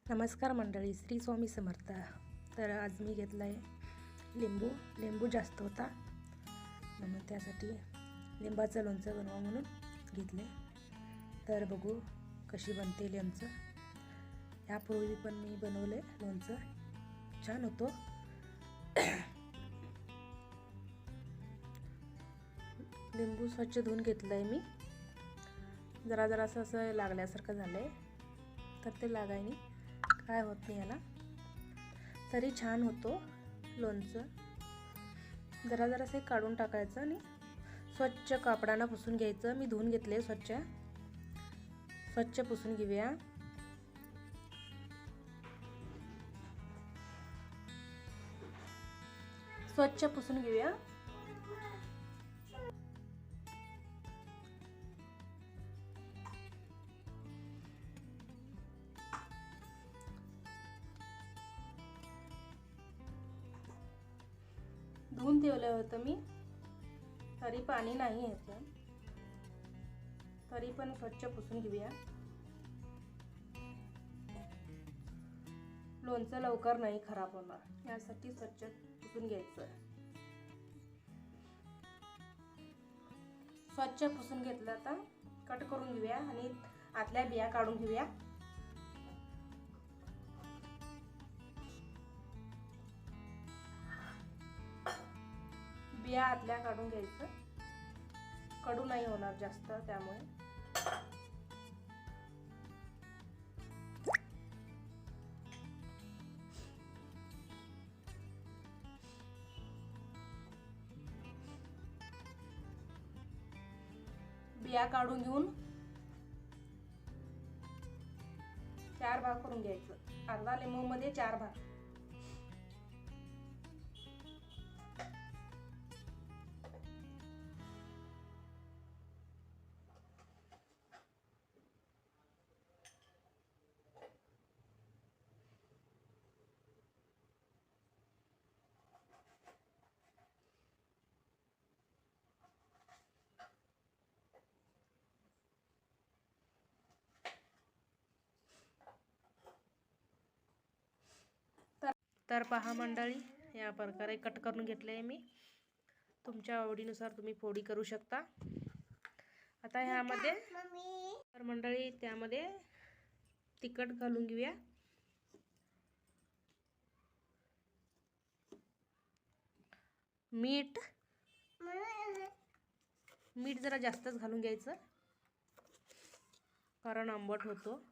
नमस्कार मंडळी, श्री स्वामी समर्थ. तर आज मी घेतला आहे लिंबू जास्त होता म्हणून त्यासाठी लिंबाचं लोणचं बनवा म्हणून घेतले. तर बघू कशी बनते लोणचं. यापूर्वी पण मी बनवले लोणचं, छान होतो. लिंबू स्वच्छ धुवून घेतलं आहे मी. जरा असं लागल्यासारखं झालं आहे, तर ते लागायनी काय होत नाही याला, तरी छान होतो लोणचं. जरासे काढून टाकायचं आणि स्वच्छ कापडानं पुसून घ्यायचं. मी धुवून घेतले, स्वच्छ पुसून घेऊया. स्वच्छ पुसून घेऊया. धुवून ठेवलं होतं मी, तरी पाणी नाही याचं, तरी पण स्वच्छ पुसून घेऊया. लोणचं लवकर नाही खराब होणार यासाठी स्वच्छ पुसून घ्यायचं. स्वच्छ पुसून घेतलं, आता कट करून घेऊया आणि आतल्या बिया काढून घेऊया. बिया आतल्या काढून घ्यायचं, कडू नाही होणार जास्त त्यामुळे. बिया काढून घेऊन 4 भाग करून घ्यायचं. अर्धा लिंबू मध्ये 4 भाग. तर पहा मंडळी, या प्रकारे कट करून घेतले आहे मी. तुमच्या आवडीनुसार तुम्ही फोडी करू शकता. आता ह्यामध्ये तर मंडळी त्यामध्ये तिखट घालून घेऊया. मीठ जरा जास्तच घालून घ्यायचं, कारण आंबट होतो.